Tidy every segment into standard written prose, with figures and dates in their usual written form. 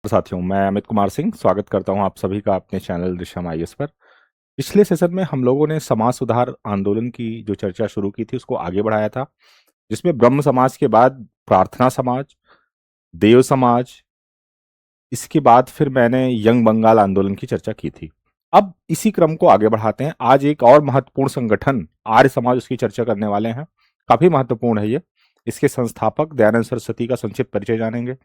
साथियों, मैं अमित कुमार सिंह स्वागत करता हूं आप सभी का अपने चैनल दिशा आईएएस पर। पिछले सेशन में हम लोगों ने समाज सुधार आंदोलन की जो चर्चा शुरू की थी उसको आगे बढ़ाया था, जिसमें ब्रह्म समाज के बाद प्रार्थना समाज, देव समाज, इसके बाद फिर मैंने यंग बंगाल आंदोलन की चर्चा की थी। अब इसी क्रम को आगे बढ़ाते हैं। आज एक और महत्वपूर्ण संगठन आर्य समाज, उसकी चर्चा करने वाले हैं। काफी महत्वपूर्ण है ये। इसके संस्थापक दयानंद सरस्वती का संक्षिप्त परिचय जानेंगे।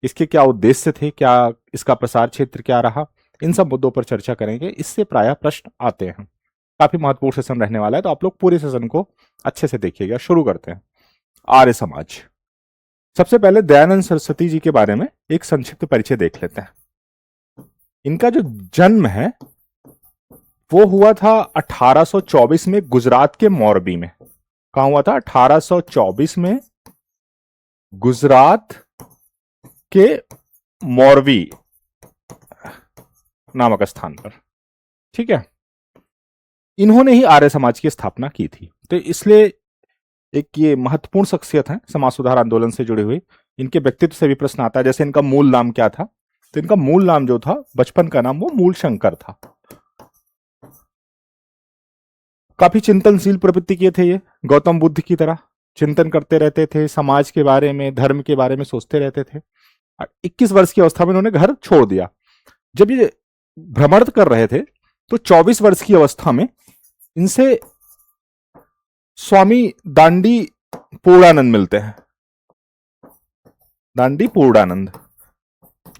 इसके क्या उद्देश्य थे, क्या इसका प्रसार क्षेत्र क्या रहा, इन सब मुद्दों पर चर्चा करेंगे। इससे प्रायः प्रश्न आते हैं। काफी महत्वपूर्ण सेशन रहने वाला है, तो आप लोग पूरे सेशन को अच्छे से देखिएगा। शुरू करते हैं। आर्य समाज। सबसे पहले दयानंद सरस्वती जी के बारे में एक संक्षिप्त परिचय देख लेते हैं। इनका जो जन्म है वो हुआ था 1824 में गुजरात के मोरबी में। कहां हुआ था? 1824 में गुजरात के मोरबी नामक स्थान पर। ठीक है, इन्होंने ही आर्य समाज की स्थापना की थी। तो इसलिए एक ये महत्वपूर्ण शख्सियत है समाज सुधार आंदोलन से जुड़ी हुई। इनके व्यक्तित्व से भी प्रश्न आता है, जैसे इनका मूल नाम क्या था। तो इनका मूल नाम जो था, बचपन का नाम, वो मूल शंकर था। काफी चिंतनशील प्रवृत्ति के थे ये, गौतम बुद्ध की तरह चिंतन करते रहते थे, समाज के बारे में, धर्म के बारे में सोचते रहते थे। 21 वर्ष की अवस्था में इन्होंने घर छोड़ दिया। जब ये भ्रमण कर रहे थे तो 24 वर्ष की अवस्था में इनसे स्वामी दांडी पूर्णानंद मिलते हैं। दांडी पूर्णानंद,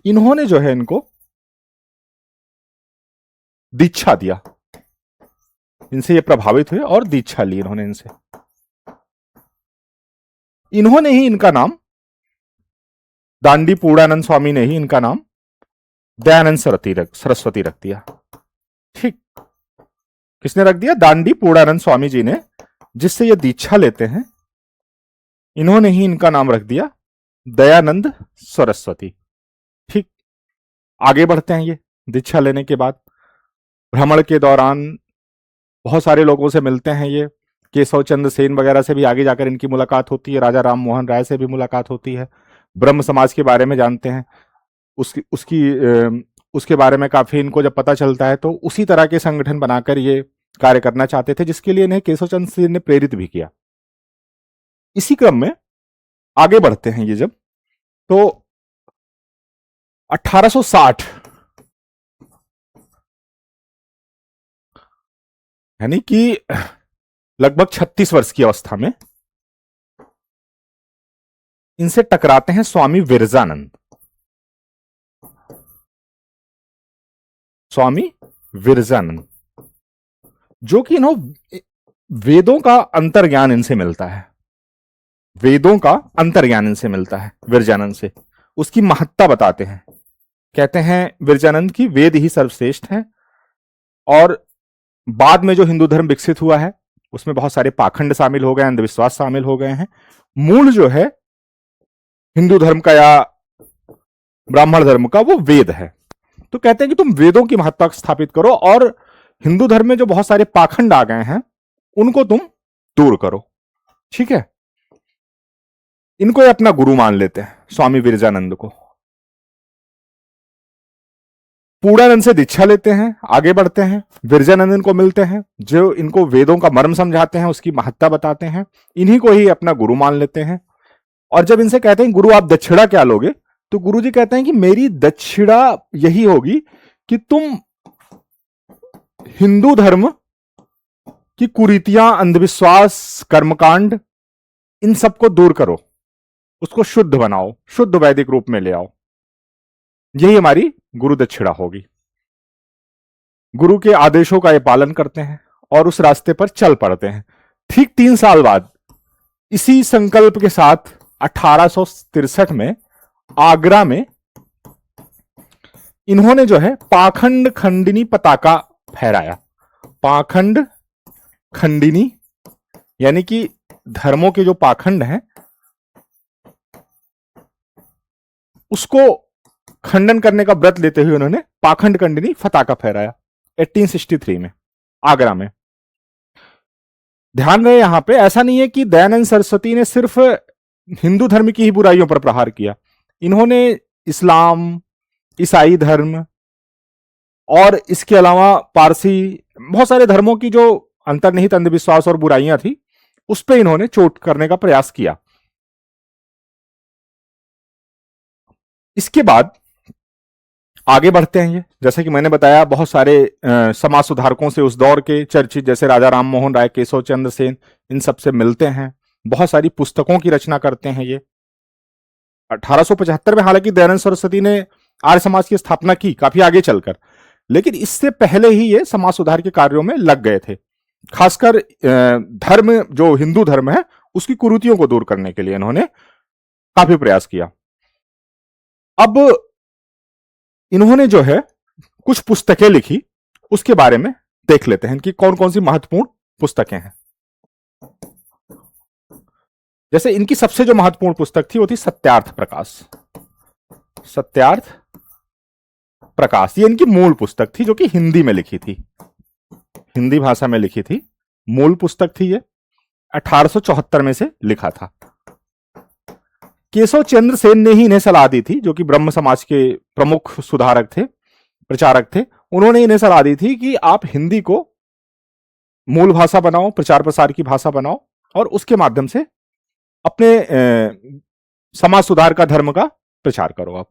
इन्होंने जो है इनको दीक्षा दिया। इनसे ये प्रभावित हुए और दीक्षा ली इन्होंने इनसे। इन्होंने ही इनका नाम, दांडी पूर्णानंद स्वामी ने ही इनका नाम दयानंद सरस्वती रख दिया। ठीक, किसने रख दिया? दांडी पूर्णानंद स्वामी जी ने, जिससे ये दीक्षा लेते हैं, इन्होंने ही इनका नाम रख दिया दयानंद सरस्वती। ठीक, आगे बढ़ते हैं। ये दीक्षा लेने के बाद भ्रमण के दौरान बहुत सारे लोगों से मिलते हैं। ये केशव चंद्र सेन वगैरह से भी आगे जाकर इनकी मुलाकात होती है। राजा राम मोहन राय से भी मुलाकात होती है। ब्रह्म समाज के बारे में जानते हैं। उसके बारे में काफी इनको जब पता चलता है तो उसी तरह के संगठन बनाकर ये कार्य करना चाहते थे, जिसके लिए इन्हें केशव चंद्र सेन ने प्रेरित भी किया। इसी क्रम में आगे बढ़ते हैं। ये जब तो 1860 यानी कि लगभग 36 वर्ष की अवस्था में इनसे टकराते हैं स्वामी विरजानंद। स्वामी विरजानंद, जो कि वेदों का अंतर्ज्ञान इनसे मिलता है। वेदों का अंतर्ज्ञान इनसे मिलता है विरजानंद से। उसकी महत्ता बताते हैं। कहते हैं विरजानंद की वेद ही सर्वश्रेष्ठ है, और बाद में जो हिंदू धर्म विकसित हुआ है उसमें बहुत सारे पाखंड शामिल हो गए, अंधविश्वास शामिल हो गए हैं। मूल जो है हिंदू धर्म का या ब्राह्मण धर्म का, वो वेद है। तो कहते हैं कि तुम वेदों की महत्ता स्थापित करो, और हिंदू धर्म में जो बहुत सारे पाखंड आ गए हैं उनको तुम दूर करो। ठीक है, इनको ये अपना गुरु मान लेते हैं, स्वामी विरजानंद को। पूर्णानंद से दीक्षा लेते हैं, आगे बढ़ते हैं, विरजानंद को मिलते हैं, जो इनको वेदों का मर्म समझाते हैं, उसकी महत्ता बताते हैं। इन्हीं को ही अपना गुरु मान लेते हैं। और जब इनसे कहते हैं गुरु आप दक्षिणा क्या लोगे, तो गुरु जी कहते हैं कि मेरी दक्षिणा यही होगी कि तुम हिंदू धर्म की कुरीतियां, अंधविश्वास, कर्मकांड, इन सबको दूर करो, उसको शुद्ध बनाओ, शुद्ध वैदिक रूप में ले आओ। यही हमारी गुरु दक्षिणा होगी। गुरु के आदेशों का ये पालन करते हैं और उस रास्ते पर चल पड़ते हैं। ठीक 3 साल बाद इसी संकल्प के साथ 1863 में आगरा में इन्होंने जो है पाखंड खंडिनी पताका फहराया। पाखंड खंडिनी यानी कि धर्मों के जो पाखंड हैं उसको खंडन करने का व्रत लेते हुए उन्होंने पाखंड खंडिनी पताका फहराया 1863 में आगरा में। ध्यान रहे यहां पे ऐसा नहीं है कि दयानंद सरस्वती ने सिर्फ हिंदू धर्म की ही बुराइयों पर प्रहार किया। इन्होंने इस्लाम, ईसाई धर्म और इसके अलावा पारसी, बहुत सारे धर्मों की जो अंतर्निहित अंधविश्वास और बुराइयां थी उस पर इन्होंने चोट करने का प्रयास किया। इसके बाद आगे बढ़ते हैं। ये जैसे कि मैंने बताया, बहुत सारे समाज सुधारकों से उस दौर के चर्चित, जैसे राजा राम मोहन राय, केशव चंद्र सेन, इन सब से मिलते हैं। बहुत सारी पुस्तकों की रचना करते हैं। ये 1875 में हालांकि दयानंद सरस्वती ने आर्य समाज की स्थापना की, काफी आगे चलकर, लेकिन इससे पहले ही ये समाज सुधार के कार्यों में लग गए थे। खासकर धर्म, जो हिंदू धर्म है, उसकी कुरीतियों को दूर करने के लिए इन्होंने काफी प्रयास किया। अब इन्होंने जो है कुछ पुस्तकें लिखी, उसके बारे में देख लेते हैं कि कौन कौन सी महत्वपूर्ण पुस्तकें हैं। जैसे इनकी सबसे जो महत्वपूर्ण पुस्तक थी वो थी सत्यार्थ प्रकाश। सत्यार्थ प्रकाश ये इनकी मूल पुस्तक थी, जो कि हिंदी में लिखी थी, हिंदी भाषा में लिखी थी। मूल पुस्तक थी ये, 1874 में से लिखा था। केशव चंद्र सेन ने ही इन्हें सलाह दी थी, जो कि ब्रह्म समाज के प्रमुख सुधारक थे, प्रचारक थे। उन्होंने इन्हें सलाह दी थी कि आप हिंदी को मूल भाषा बनाओ, प्रचार प्रसार की भाषा बनाओ, और उसके माध्यम से अपने समाज सुधार का, धर्म का प्रचार करो आप।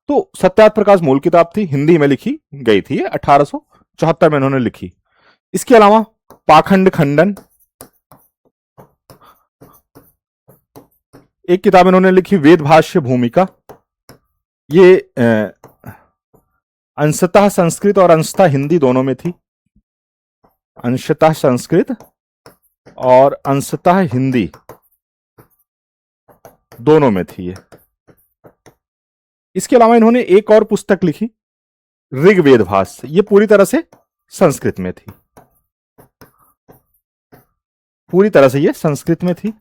तो सत्यार्थ प्रकाश मूल किताब थी, हिंदी में लिखी गई थी, 1874 में इन्होंने लिखी। इसके अलावा पाखंड खंडन एक किताब इन्होंने लिखी, वेद भाष्य भूमिका। ये अंशतः संस्कृत और अंशतः हिंदी दोनों में थी, अंशतः संस्कृत और अंशतः हिंदी दोनों में थी ये। इसके अलावा इन्होंने एक और पुस्तक लिखी, ऋग्वेद भाष्य। ये पूरी तरह से संस्कृत में थी, पूरी तरह से ये संस्कृत में थी।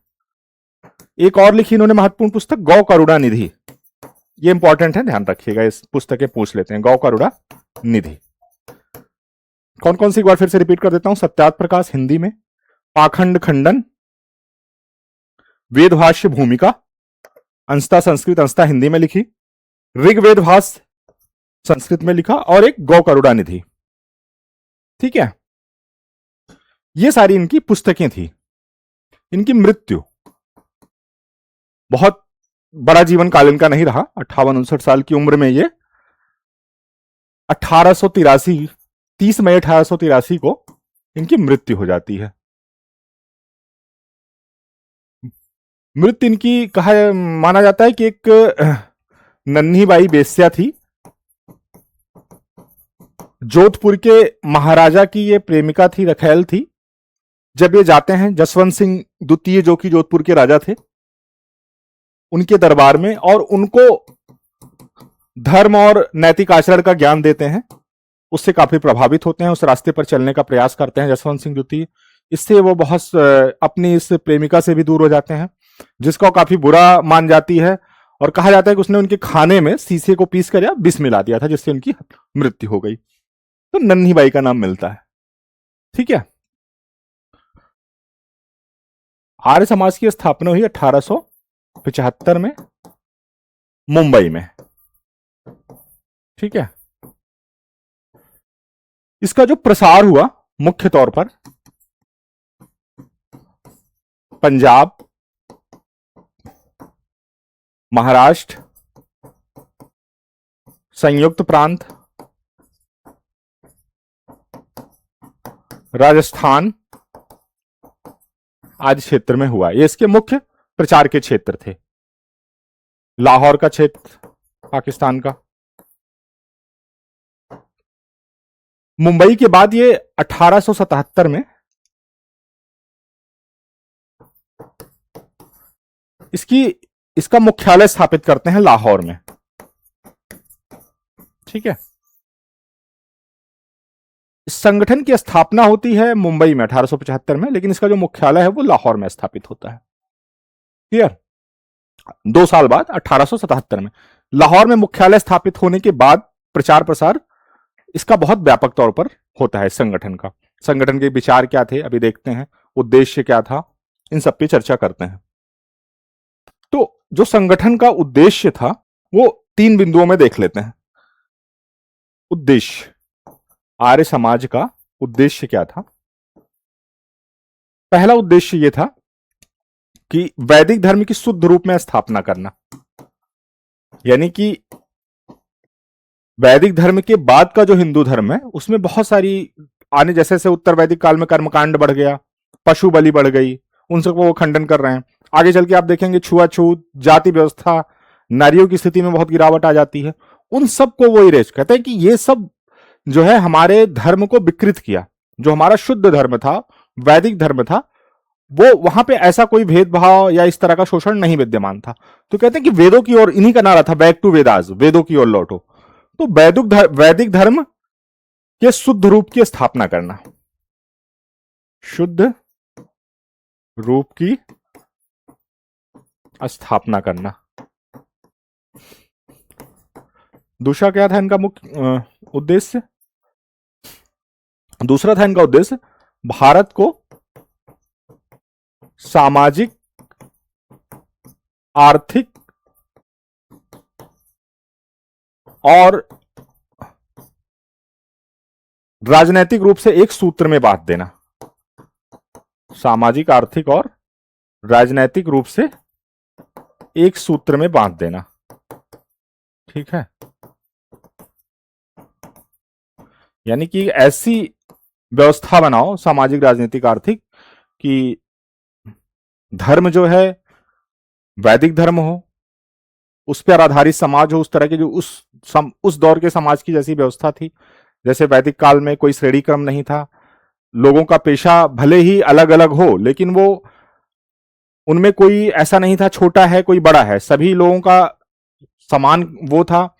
एक और लिखी इन्होंने महत्वपूर्ण पुस्तक, गौ करुणा निधि। ये इंपॉर्टेंट है, ध्यान रखिएगा, इस पुस्तकें पूछ लेते हैं। गौ करुणा निधि कौन कौन सी, एक बार फिर से रिपीट कर देता हूं। सत्यार्थ प्रकाश हिंदी में, पाखंड खंडन, वेद भाष्य भूमिका अंशतः संस्कृत अंशतः हिंदी में लिखी, ऋग्वेद भाष्य संस्कृत में लिखा, और एक गौ करुणा निधि। ठीक है, ये सारी इनकी पुस्तकें थी। इनकी मृत्यु, बहुत बड़ा जीवन काल इनका नहीं रहा, 58-59 साल की उम्र में ये 1883, 30 मई 1883 को इनकी मृत्यु हो जाती है। मृत्यु इनकी कहा, माना जाता है कि एक नन्ही बाई बेश्या थी, जोधपुर के महाराजा की ये प्रेमिका थी, रखैल थी। जब ये जाते हैं जसवंत सिंह द्वितीय, जो कि जोधपुर के राजा थे, उनके दरबार में, और उनको धर्म और नैतिक आचरण का ज्ञान देते हैं, उससे काफी प्रभावित होते हैं, उस रास्ते पर चलने का प्रयास करते हैं जसवंत सिंह द्वितीय। इससे वो बहुत अपनी इस प्रेमिका से भी दूर हो जाते हैं, जिसको काफी बुरा मान जाती है, और कहा जाता है कि उसने उनके खाने में शीशे को पीस कर या विष मिला दिया था, जिससे उनकी मृत्यु हो गई। तो नन्ही बाई का नाम मिलता है। ठीक है, आर्य समाज की स्थापना हुई 1875 में मुंबई में। ठीक है, इसका जो प्रसार हुआ मुख्य तौर पर पंजाब, महाराष्ट्र, संयुक्त प्रांत, राजस्थान आदि क्षेत्र में हुआ। ये इसके मुख्य प्रचार के क्षेत्र थे। लाहौर का क्षेत्र पाकिस्तान का। मुंबई के बाद ये 1877 में इसका मुख्यालय स्थापित करते हैं लाहौर में। ठीक है, इस संगठन की स्थापना होती है मुंबई में 1875 में, लेकिन इसका जो मुख्यालय है वो लाहौर में स्थापित होता है। क्लियर? 2 साल बाद 1877 में लाहौर में मुख्यालय स्थापित होने के बाद प्रचार प्रसार इसका बहुत व्यापक तौर पर होता है। संगठन का, संगठन के विचार क्या थे अभी देखते हैं, उद्देश्य क्या था, इन सब पे चर्चा करते हैं। तो जो संगठन का उद्देश्य था वो 3 बिंदुओं में देख लेते हैं। उद्देश्य, आर्य समाज का उद्देश्य क्या था? पहला उद्देश्य यह था कि वैदिक धर्म की शुद्ध रूप में स्थापना करना, यानी कि वैदिक धर्म के बाद का जो हिंदू धर्म है उसमें बहुत सारी आने जैसे जैसे उत्तर वैदिक काल में कर्मकांड बढ़ गया, पशु बलि बढ़ गई, उन सबको वो खंडन कर रहे हैं। आगे चल के आप देखेंगे छुआछूत, जाति व्यवस्था, नारियों की स्थिति में बहुत गिरावट आ जाती है। उन सबको वो इरेज कहते हैं कि ये सब जो है हमारे धर्म को विकृत किया। जो हमारा शुद्ध धर्म था, वैदिक धर्म था, वो वहां पे ऐसा कोई भेदभाव या इस तरह का शोषण नहीं विद्यमान था। तो कहते हैं कि वेदों की ओर, इन्हीं का नारा था बैक टू वेदास, वेदों की ओर लौटो। तो वैदिक धर्म के शुद्ध रूप की स्थापना करना, शुद्ध रूप की स्थापना करना। दूसरा क्या था इनका मुख्य उद्देश्य? दूसरा था इनका उद्देश्य भारत को सामाजिक, आर्थिक और राजनैतिक रूप से एक सूत्र में बांध देना। सामाजिक, आर्थिक और राजनैतिक रूप से एक सूत्र में बांध देना। ठीक है, यानी कि ऐसी व्यवस्था बनाओ सामाजिक, राजनीतिक, आर्थिक कि धर्म जो है वैदिक धर्म हो, उस पर आधारित समाज हो, उस तरह के जो उस दौर के समाज की जैसी व्यवस्था थी। जैसे वैदिक काल में कोई श्रेणी क्रम नहीं था, लोगों का पेशा भले ही अलग अलग हो लेकिन वो उनमें कोई ऐसा नहीं था छोटा है कोई बड़ा है, सभी लोगों का समान वो था,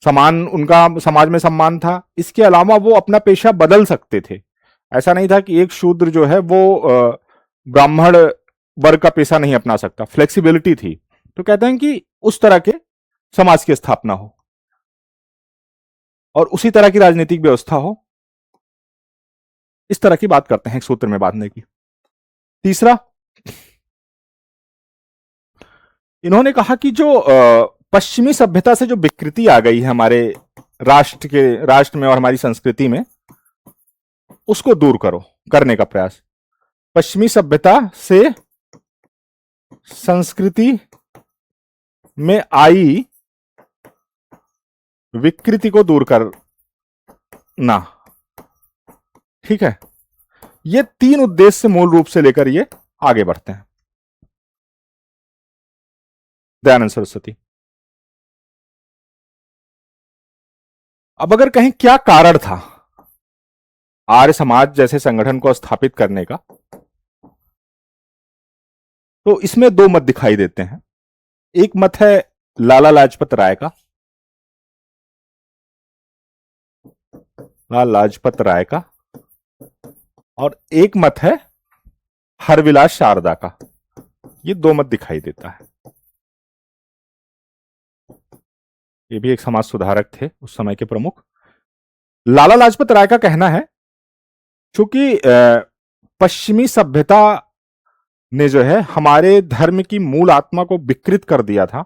समान उनका समाज में सम्मान था। इसके अलावा वो अपना पेशा बदल सकते थे। ऐसा नहीं था कि एक शूद्र जो है वो ब्राह्मण वर्ग का पेशा नहीं अपना सकता, फ्लेक्सिबिलिटी थी। तो कहते हैं कि उस तरह के समाज की स्थापना हो और उसी तरह की राजनीतिक व्यवस्था हो, इस तरह की बात करते हैं एक सूत्र में बांधने की। तीसरा, इन्होंने कहा कि जो पश्चिमी सभ्यता से जो विकृति आ गई है हमारे राष्ट्र में और हमारी संस्कृति में, उसको दूर करने का प्रयास। पश्चिमी सभ्यता से संस्कृति में आई विकृति को दूर करना। ठीक है, ये तीन उद्देश्य मूल रूप से लेकर ये आगे बढ़ते हैं। दयानंद सरस्वती। अब अगर कहें क्या कारण था आर्य समाज जैसे संगठन को स्थापित करने का, तो इसमें दो मत दिखाई देते हैं। एक मत है लाला लाजपत राय का, लाला लाजपत राय का, और एक मत है हरविलास शारदा का। ये दो मत दिखाई देता है। ये भी एक समाज सुधारक थे उस समय के प्रमुख। लाला लाजपत राय का कहना है क्योंकि पश्चिमी सभ्यता ने जो है हमारे धर्म की मूल आत्मा को विकृत कर दिया था,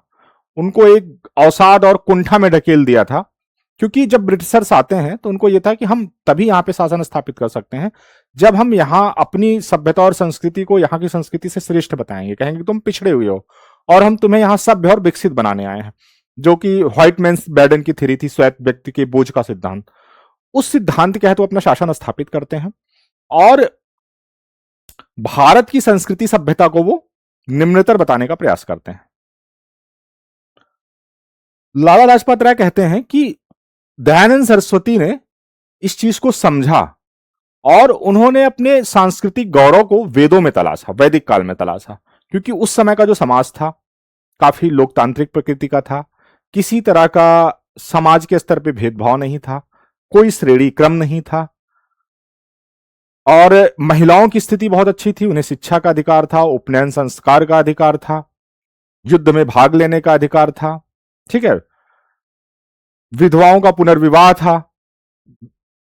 उनको एक अवसाद और कुंठा में ढकेल दिया था। क्योंकि जब ब्रिटिशर्स आते हैं तो उनको यह था कि हम तभी यहां पे शासन स्थापित कर सकते हैं जब हम यहां अपनी सभ्यता और संस्कृति को यहां की संस्कृति से श्रेष्ठ बताएंगे, कहेंगे तुम पिछड़े हुए हो और हम तुम्हें यहां सभ्य और विकसित बनाने आए हैं, जो कि व्हाइट मैन्स बर्डन की थ्योरी थी, श्वेत व्यक्ति के बोझ का सिद्धांत। उस सिद्धांत के तहत वो अपना शासन स्थापित करते हैं और भारत की संस्कृति सभ्यता को वो निम्नतर बताने का प्रयास करते हैं। लाला लाजपत राय कहते हैं कि दयानंद सरस्वती ने इस चीज को समझा और उन्होंने अपने सांस्कृतिक गौरव को वेदों में तलाशा, वैदिक काल में तलाशा। क्योंकि उस समय का जो समाज था काफी लोकतांत्रिक प्रकृति का था, किसी तरह का समाज के स्तर पे भेदभाव नहीं था, कोई श्रेणी क्रम नहीं था और महिलाओं की स्थिति बहुत अच्छी थी। उन्हें शिक्षा का अधिकार था, उपनयन संस्कार का अधिकार था, युद्ध में भाग लेने का अधिकार था। ठीक है, विधवाओं का पुनर्विवाह था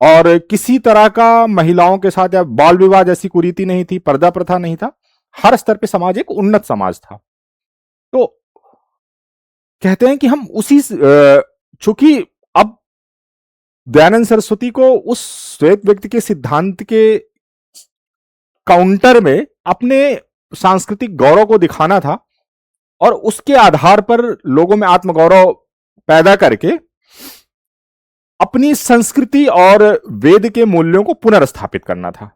और किसी तरह का महिलाओं के साथ या बाल विवाह जैसी कुरीति नहीं थी, पर्दा प्रथा नहीं था। हर स्तर पे समाज एक उन्नत समाज था। तो कहते हैं कि हम उसी चूंकि अब दयानंद सरस्वती को उस श्वेत व्यक्ति के सिद्धांत के काउंटर में अपने सांस्कृतिक गौरव को दिखाना था और उसके आधार पर लोगों में आत्मगौरव पैदा करके अपनी संस्कृति और वेद के मूल्यों को पुनर्स्थापित करना था।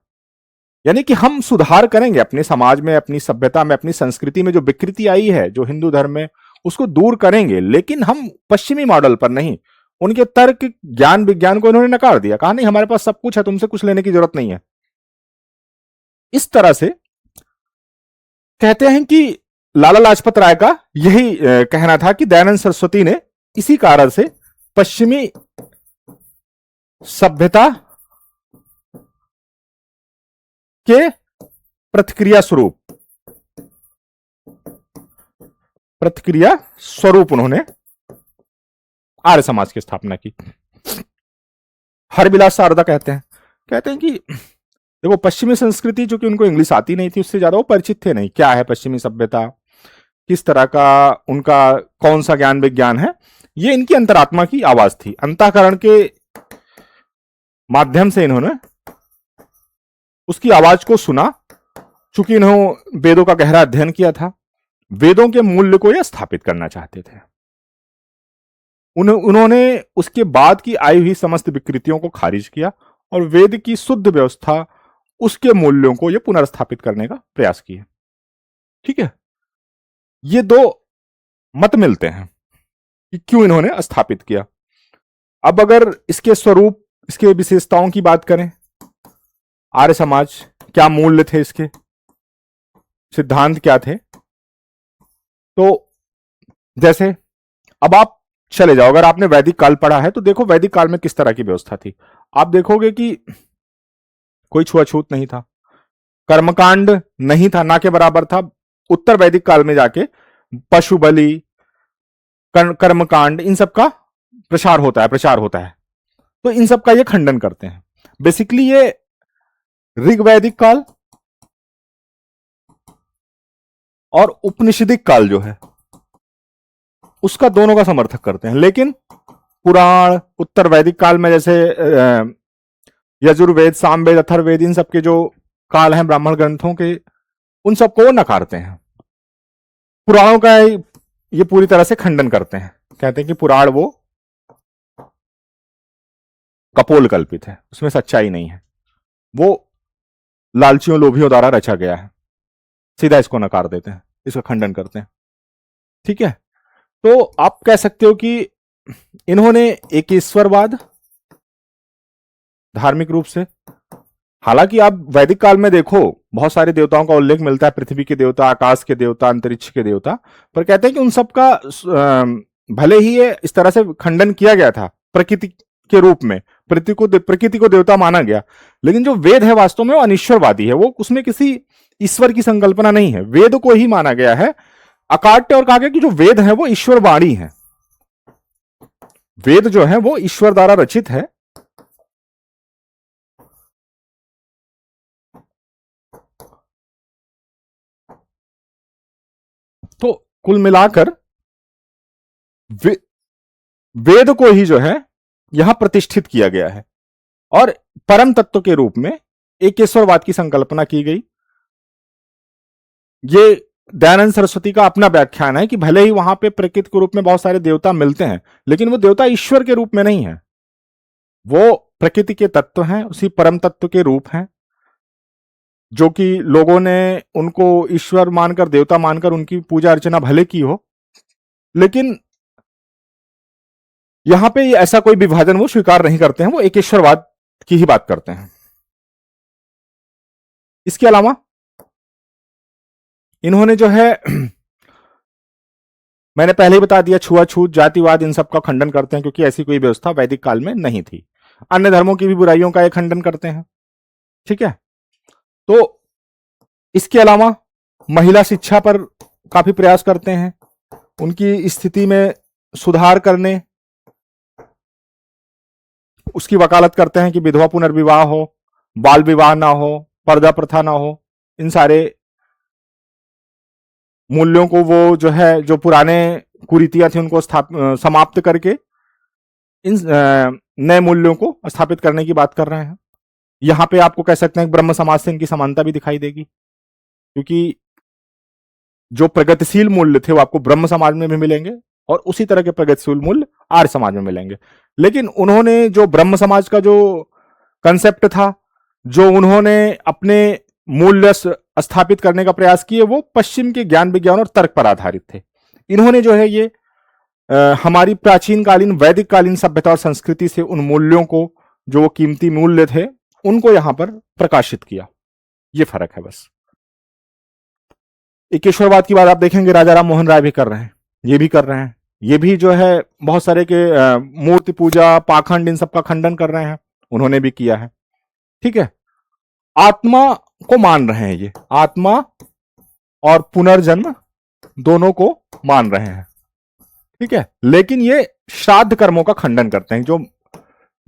यानी कि हम सुधार करेंगे अपने समाज में, अपनी सभ्यता में, अपनी संस्कृति में जो विकृति आई है जो हिंदू धर्म में, उसको दूर करेंगे, लेकिन हम पश्चिमी मॉडल पर नहीं। उनके तर्क ज्ञान विज्ञान को इन्होंने नकार दिया, कहा नहीं हमारे पास सब कुछ है, तुमसे कुछ लेने की जरूरत नहीं है। इस तरह से कहते हैं कि लाला लाजपत राय का यही कहना था कि दयानंद सरस्वती ने इसी कारण से पश्चिमी सभ्यता के प्रतिक्रिया स्वरूप उन्होंने आर्य समाज की स्थापना की। हरविलास शारदा कहते हैं कि देखो पश्चिमी संस्कृति, जो कि उनको इंग्लिश आती नहीं थी, उससे ज्यादा वो परिचित थे नहीं, क्या है पश्चिमी सभ्यता, किस तरह का उनका कौन सा ज्ञान विज्ञान है, ये इनकी अंतरात्मा की आवाज थी। अंतःकरण के माध्यम से इन्होंने उसकी आवाज को सुना। चूंकि इन्होंने वेदों का गहरा अध्ययन किया था, वेदों के मूल्य को यह स्थापित करना चाहते थे। उन्होंने उसके बाद की आई हुई समस्त विकृतियों को खारिज किया और वेद की शुद्ध व्यवस्था, उसके मूल्यों को यह पुनर्स्थापित करने का प्रयास किया। ठीक है, ये दो मत मिलते हैं कि क्यों इन्होंने स्थापित किया। अब अगर इसके स्वरूप, इसके विशेषताओं की बात करें, आर्य समाज क्या मूल्य थे, इसके सिद्धांत क्या थे, तो जैसे अब आप चले जाओ, अगर आपने वैदिक काल पढ़ा है तो देखो वैदिक काल में किस तरह की व्यवस्था थी। आप देखोगे कि कोई छुआछूत नहीं था, कर्मकांड नहीं था, ना के बराबर था। उत्तर वैदिक काल में जाके पशु बलि, कर्मकांड, इन सब का प्रचार होता है। तो इन सब का ये खंडन करते हैं। बेसिकली ये ऋग्वैदिक काल और उपनिषदिक काल जो है उसका दोनों का समर्थक करते हैं। लेकिन पुराण, उत्तर वैदिक काल में जैसे यजुर्वेद, सामवेद, अथर्ववेद, इन सब के जो काल हैं ब्राह्मण ग्रंथों के, उन सबको नकारते हैं। पुराणों का ये पूरी तरह से खंडन करते हैं, कहते हैं कि पुराण वो कपोल कल्पित है, उसमें सच्चाई नहीं है, वो लालचियों लोभियों द्वारा रचा गया है। सीधा इसको नकार देते हैं, इसका खंडन करते हैं। ठीक है, तो आप कह सकते हो कि इन्होंने एक ईश्वरवाद धार्मिक रूप से, हालांकि आप वैदिक काल में देखो बहुत सारे देवताओं का उल्लेख मिलता है, पृथ्वी के देवता, आकाश के देवता, अंतरिक्ष के देवता, पर कहते हैं कि उन सब का भले ही ये इस तरह से खंडन किया गया था प्रकृति के रूप में, प्रकृति को देवता माना गया, लेकिन जो वेद है वास्तव में वो अनिश्वरवादी है। वो उसमें किसी ईश्वर की संकल्पना नहीं है, वेद को ही माना गया है अकाट्य, और कहा गया कि जो वेद है वो ईश्वर वाणी है, वेद जो है वो ईश्वर द्वारा रचित है। तो कुल मिलाकर वेद को ही जो है यहां प्रतिष्ठित किया गया है और परम तत्व के रूप में एक ईश्वरवाद की संकल्पना की गई। ये दयानंद सरस्वती का अपना व्याख्यान है कि भले ही वहां पे प्रकृति के रूप में बहुत सारे देवता मिलते हैं, लेकिन वो देवता ईश्वर के रूप में नहीं है, वो प्रकृति के तत्व हैं, उसी परम तत्व के रूप हैं, जो कि लोगों ने उनको ईश्वर मानकर, देवता मानकर उनकी पूजा अर्चना भले की हो, लेकिन यहां पे ऐसा कोई विभाजन वो स्वीकार नहीं करते हैं, वो एक ईश्वरवाद की ही बात करते हैं। इसके अलावा इन्होंने जो है मैंने पहले ही बता दिया, छुआछूत, जातिवाद, इन सब का खंडन करते हैं, क्योंकि ऐसी कोई व्यवस्था वैदिक काल में नहीं थी। अन्य धर्मों की भी बुराइयों का ये खंडन करते हैं। ठीक है, तो इसके अलावा महिला शिक्षा पर काफी प्रयास करते हैं, उनकी स्थिति में सुधार करने, उसकी वकालत करते हैं कि विधवा पुनर्विवाह हो, बाल विवाह ना हो, पर्दा प्रथा ना हो, इन सारे मूल्यों को वो जो है, जो पुराने कुरीतियां थी उनको समाप्त करके इन नए मूल्यों को स्थापित करने की बात कर रहे हैं। यहां पे आपको कह सकते हैं ब्रह्म समाज से इनकी समानता भी दिखाई देगी, क्योंकि जो प्रगतिशील मूल्य थे वो आपको ब्रह्म समाज में भी मिलेंगे और उसी तरह के प्रगतिशील मूल्य आर्य समाज में मिलेंगे। लेकिन उन्होंने जो ब्रह्म समाज का जो कंसेप्ट था, जो उन्होंने अपने मूल्य स्थापित करने का प्रयास किए, वो पश्चिम के ज्ञान विज्ञान और तर्क पर आधारित थे। इन्होंने जो है ये हमारी प्राचीन कालीन वैदिक कालीन सभ्यता और संस्कृति से उन मूल्यों को, जो वो कीमती मूल्य थे, उनको यहां पर प्रकाशित किया। ये फर्क है बस। एकेश्वरवाद की बात आप देखेंगे राजा राम मोहन राय भी कर रहे हैं, ये भी कर रहे हैं। ये भी जो है बहुत सारे के मूर्ति पूजा, पाखंड, इन सबका खंडन कर रहे हैं, उन्होंने भी किया है। ठीक है, आत्मा को मान रहे हैं, ये आत्मा और पुनर्जन्म दोनों को मान रहे हैं। ठीक है, लेकिन ये श्राद्ध कर्मों का खंडन करते हैं। जो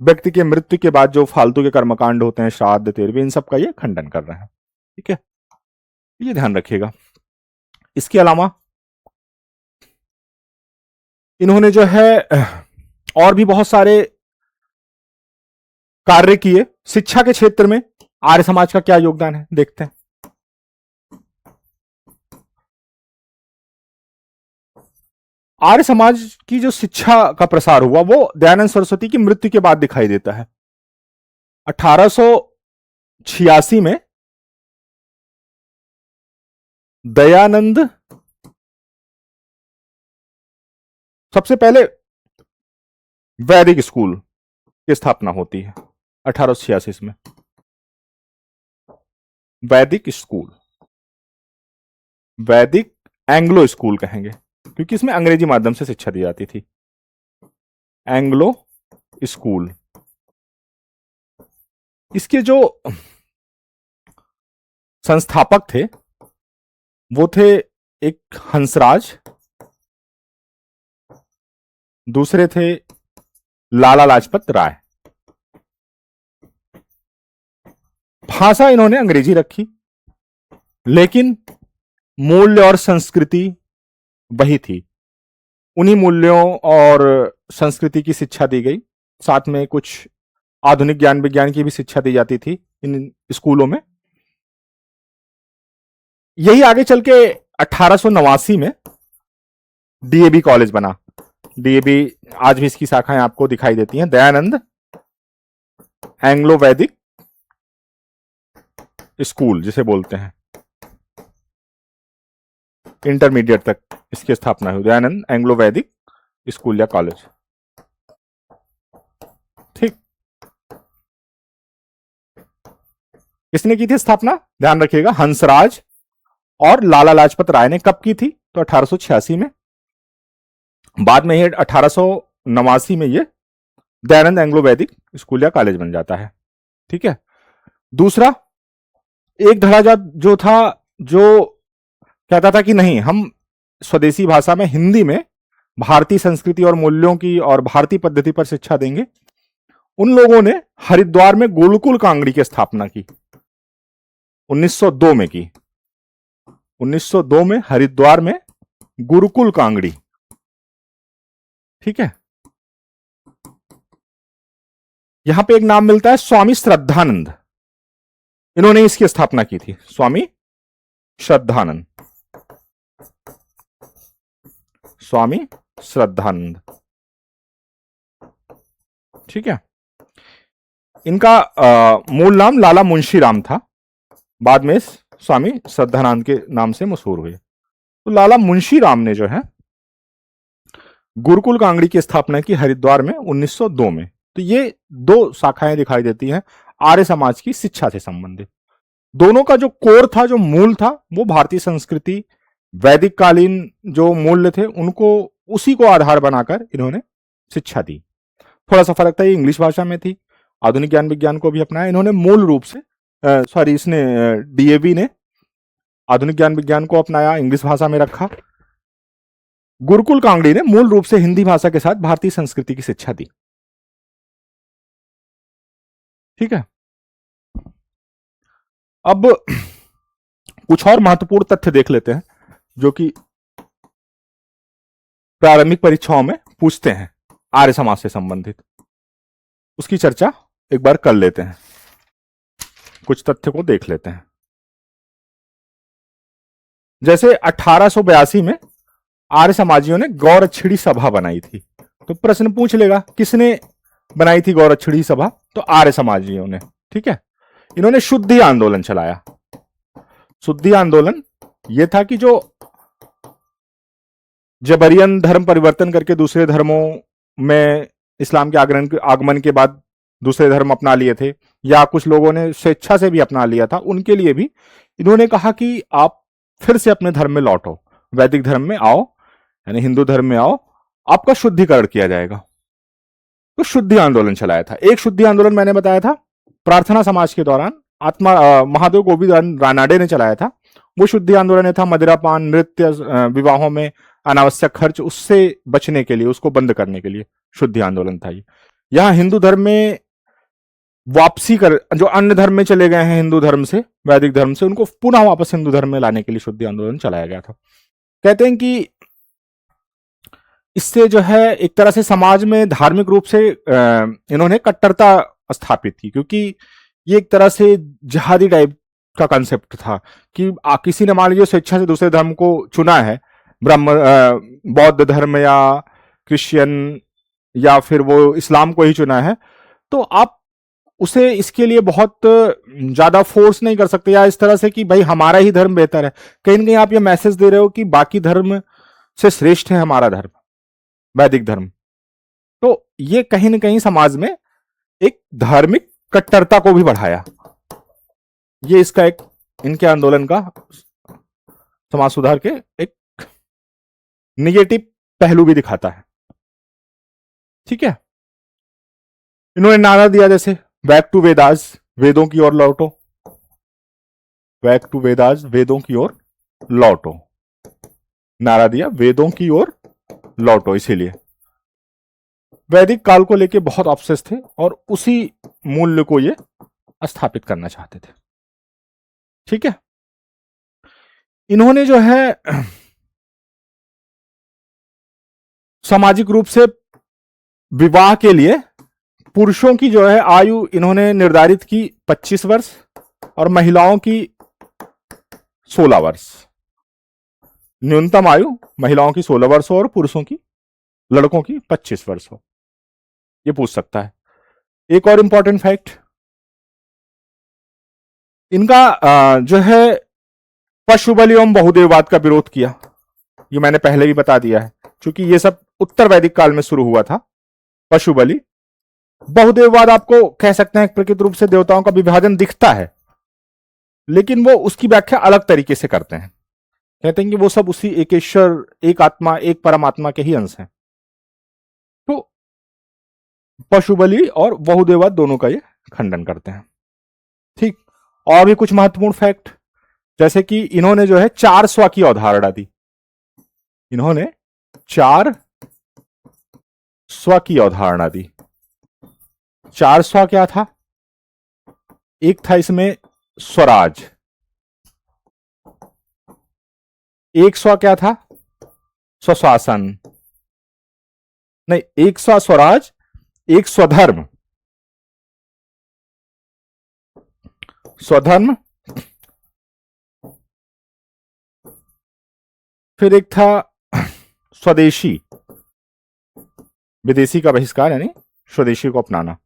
व्यक्ति के मृत्यु के बाद जो फालतू के कर्मकांड होते हैं, श्राद्ध, तेरवे, इन सब का ये खंडन कर रहे हैं। ठीक है, ये ध्यान रखिएगा। इसके अलावा इन्होंने जो है और भी बहुत सारे कार्य किए। शिक्षा के क्षेत्र में आर्य समाज का क्या योगदान है, देखते हैं। आर्य समाज की जो शिक्षा का प्रसार हुआ वो दयानंद सरस्वती की मृत्यु के बाद दिखाई देता है। 1886 में दयानंद सबसे पहले वैदिक स्कूल की स्थापना होती है 1886 में। वैदिक स्कूल, वैदिक एंग्लो स्कूल कहेंगे, क्योंकि इसमें अंग्रेजी माध्यम से शिक्षा दी जाती थी। Anglo school. इसके जो संस्थापक थे वो थे एक हंसराज, दूसरे थे लाला लाजपत राय। भाषा इन्होंने अंग्रेजी रखी, लेकिन मूल्य और संस्कृति वही थी। उन्हीं मूल्यों और संस्कृति की शिक्षा दी गई। साथ में कुछ आधुनिक ज्ञान विज्ञान की भी शिक्षा दी जाती थी इन स्कूलों में। यही आगे चल के 1889 में डीएवी कॉलेज बना। डीएवी आज भी इसकी शाखाएं आपको दिखाई देती हैं। दयानंद एंग्लो वैदिक स्कूल जिसे बोलते हैं, इंटरमीडिएट तक इसकी स्थापना हुई। दयानंद एंग्लो वैदिक स्कूल या कॉलेज। ठीक, किसने की थी स्थापना, ध्यान रखिएगा, हंसराज और लाला लाजपत राय ने। कब की थी, तो 1886 में। बाद में ये 1889 में ये दयानंद एंग्लो वैदिक स्कूल या कॉलेज बन जाता है। ठीक है, दूसरा एक धड़ा जो था, जो कहता था कि नहीं, हम स्वदेशी भाषा में, हिंदी में भारतीय संस्कृति और मूल्यों की और भारतीय पद्धति पर शिक्षा देंगे। उन लोगों ने हरिद्वार में गुरुकुल कांगड़ी की स्थापना की 1902 में की। 1902 में हरिद्वार में गुरुकुल कांगड़ी। ठीक है, यहां पे एक नाम मिलता है स्वामी श्रद्धानंद, इन्होंने इसकी स्थापना की थी। स्वामी श्रद्धानंद, स्वामी श्रद्धानंद। ठीक है, इनका मूल नाम लाला मुंशी राम था, बाद में स्वामी श्रद्धानंद के नाम से मशहूर हुए। तो लाला मुंशी राम ने जो है गुरुकुल कांगड़ी की स्थापना की हरिद्वार में 1902 में। तो ये दो शाखाएं दिखाई देती हैं आर्य समाज की शिक्षा से संबंधित। दोनों का जो कोर था, जो मूल था, वो भारतीय संस्कृति, वैदिक कालीन जो मूल्य थे, उनको, उसी को आधार बनाकर इन्होंने शिक्षा दी। थोड़ा सा फर्क था, ये इंग्लिश भाषा में थी। आधुनिक ज्ञान विज्ञान को भी अपनाया इन्होंने मूल रूप से। इसने डीएवी ने आधुनिक ज्ञान विज्ञान को अपनाया, इंग्लिश भाषा में रखा। गुरुकुल कांगड़ी ने मूल रूप से हिंदी भाषा के साथ भारतीय संस्कृति की शिक्षा दी। ठीक है, अब कुछ और महत्वपूर्ण तथ्य देख लेते हैं जो कि प्रारंभिक परीक्षाओं में पूछते हैं आर्य समाज से संबंधित। उसकी चर्चा एक बार कर लेते हैं, कुछ तथ्य को देख लेते हैं। जैसे 1882 में आर्य समाजियों ने गौरक्षिणी सभा बनाई थी। तो प्रश्न पूछ लेगा किसने बनाई थी गौरक्षिणी सभा, तो आर्य समाजियों ने। ठीक है, इन्होंने शुद्धि आंदोलन चलाया। शुद्धि आंदोलन यह था कि जो जबरियन धर्म परिवर्तन करके दूसरे धर्मों में इस्लाम के आगमन के बाद दूसरे धर्म अपना लिए थे, या कुछ लोगों ने स्वेच्छा से भी अपना लिया था, उनके लिए भी इन्होंने कहा कि आप फिर से अपने धर्म में लौटो, वैदिक धर्म में आओ, यानी हिंदू धर्म में आओ, आपका शुद्धिकरण किया जाएगा। तो शुद्धि आंदोलन चलाया था। एक शुद्धि आंदोलन मैंने बताया था प्रार्थना समाज के दौरान महादेव गोविंद रानाडे ने चलाया था। वो शुद्धि आंदोलन था मदिरापान, नृत्य, विवाहों में अनावश्यक खर्च, उससे बचने के लिए, उसको बंद करने के लिए शुद्धि आंदोलन था ये। यहां हिंदू धर्म में वापसी कर, जो अन्य धर्म में चले गए हैं हिंदू धर्म से, वैदिक धर्म से, उनको पुनः वापस हिंदू धर्म में लाने के लिए शुद्धि आंदोलन चलाया गया था। कहते हैं कि इससे जो है एक तरह से समाज में धार्मिक रूप से इन्होंने कट्टरता स्थापित की, क्योंकि ये एक तरह से जिहादी टाइप का कंसेप्ट था कि किसी ने मान लीजिए स्वेच्छा से दूसरे धर्म को चुना है, बौद्ध धर्म या क्रिश्चियन या फिर वो इस्लाम को ही चुना है, तो आप उसे इसके लिए बहुत ज्यादा फोर्स नहीं कर सकते, या इस तरह से कि भाई हमारा ही धर्म बेहतर है। कहीं ना कहीं आप ये मैसेज दे रहे हो कि बाकी धर्म से श्रेष्ठ है हमारा धर्म, वैदिक धर्म। तो ये कहीं ना कहीं समाज में एक धार्मिक कट्टरता को भी बढ़ाया। ये इसका एक, इनके आंदोलन का, समाज सुधार के एक निगेटिव पहलू भी दिखाता है। ठीक है, इन्होंने नारा दिया जैसे बैक टू वेदास, वेदों की ओर लौटो, बैक टू वेदास, वेदों की ओर लौटो, नारा दिया वेदों की ओर लौटो। इसीलिए वैदिक काल को लेके बहुत ऑब्सेस थे और उसी मूल्य को ये स्थापित करना चाहते थे। ठीक है, इन्होंने जो है सामाजिक रूप से विवाह के लिए पुरुषों की जो है आयु इन्होंने निर्धारित की 25 वर्ष और महिलाओं की 16 वर्ष। न्यूनतम आयु महिलाओं की 16 वर्ष हो और पुरुषों की, लड़कों की 25 वर्ष हो। ये पूछ सकता है। एक और इंपॉर्टेंट फैक्ट, इनका जो है पशु बलि एवं बहुदेववाद का विरोध किया। ये मैंने पहले भी बता दिया है, क्योंकि ये सब उत्तर वैदिक काल में शुरू हुआ था। पशु बलि, बहुदेववाद आपको कह सकते हैं प्रकृति रूप से देवताओं का विभाजन दिखता है, लेकिन वो उसकी व्याख्या अलग तरीके से करते हैं। कहते हैं कि वो सब उसी एक ईश्वर, एक आत्मा, एक परमात्मा के ही अंश हैं। तो पशु बलि और बहुदेववाद दोनों का ये खंडन करते हैं। ठीक, और भी कुछ महत्वपूर्ण फैक्ट, जैसे कि इन्होंने जो है 4 स्व की अवधारणा दी। इन्होंने 4 स्व की अवधारणा दी। 4 स्व क्या था? एक था इसमें स्वराज, एक स्व क्या था? स्वशासन, नहीं, एक स्व स्वराज, एक स्वधर्म, स्वधर्म, फिर एक था स्वदेशी, विदेशी का बहिष्कार यानी स्वदेशी को अपनाना।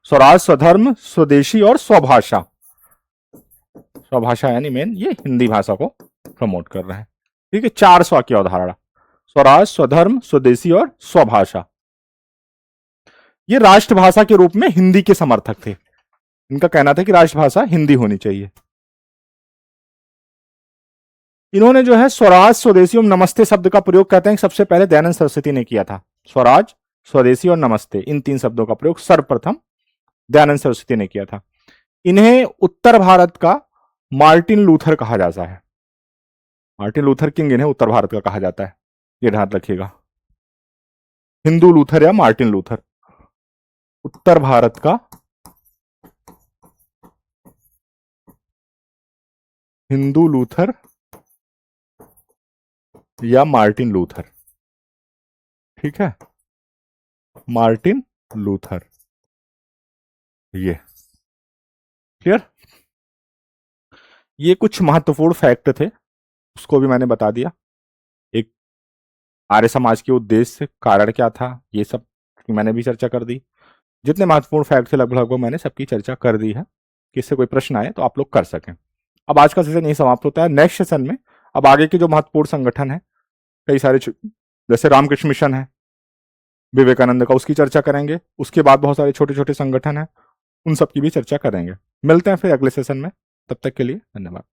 स्वराज, स्वधर्म, स्वदेशी और स्वभाषा। स्वभाषा यानी मेन ये हिंदी भाषा को प्रमोट कर रहे हैं। ठीक है, 4 स्व की अवधारणा, स्वराज, स्वधर्म, स्वदेशी और स्वभाषा। ये राष्ट्रभाषा के रूप में हिंदी के समर्थक थे। इनका कहना था कि राष्ट्रभाषा हिंदी होनी चाहिए। इन्होंने जो है स्वराज, स्वदेशी और नमस्ते शब्द का प्रयोग, कहते हैं सबसे पहले दयानंद सरस्वती ने किया था। स्वराज, स्वदेशी और नमस्ते, इन 3 शब्दों का प्रयोग सर्वप्रथम दयानंद सरस्वती ने किया था। इन्हें उत्तर भारत का मार्टिन लूथर कहा जाता है। मार्टिन लूथर किंग इन्हें उत्तर भारत का कहा जाता है, ये ध्यान रखिएगा। हिंदू लूथर या मार्टिन लूथर, उत्तर भारत का हिंदू लूथर या मार्टिन लूथर। ठीक है, मार्टिन लूथर। ये क्लियर। ये कुछ महत्वपूर्ण फैक्ट थे, उसको भी मैंने बता दिया। एक आर्य समाज के उद्देश्य, कारण क्या था, ये सब की मैंने भी चर्चा कर दी। जितने महत्वपूर्ण फैक्ट थे लगभग लगभग मैंने सबकी चर्चा कर दी है, कि इससे कोई प्रश्न आए तो आप लोग कर सकें। अब आज का सेशन यही समाप्त होता है। नेक्स्ट सेशन में अब आगे के जो महत्वपूर्ण संगठन है, कई सारे जैसे रामकृष्ण मिशन है विवेकानंद का, उसकी चर्चा करेंगे। उसके बाद बहुत सारे छोटे छोटे संगठन हैं, उन सब की भी चर्चा करेंगे। मिलते हैं फिर अगले सेशन में, तब तक के लिए धन्यवाद।